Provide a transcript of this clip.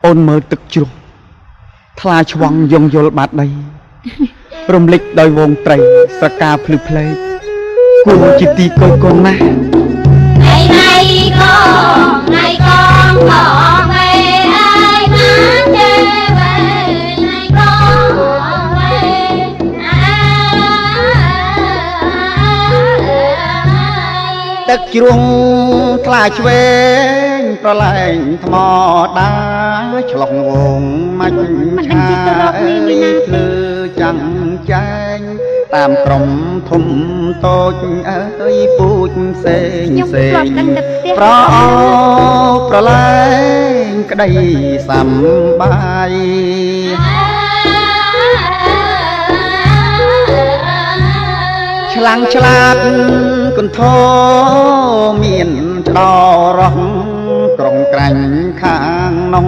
អូនមើលទឹកជ្រោះថ្លាឆ្វង់យងយល់បាត់ដីរំលេចដោយវងត្រីស្រកាភ្លឺផ្លេកគួរជាទីកូនកូនណាស់ទឹកជ្រោះថ្លាឆ្វេងប្រឡែងថ្មដាឆ្លងវងមាច់ឆាភ្លឺចាំងចែងតាមក្រុមធំតូចអើយពូជផ្សេងផ្សេងប្រអោប្រឡែងក្តីសំបាយឆ្លាំងឆ្លាតគន្ធមានដររស់ក្រុងក្រាញ់ខាងនំ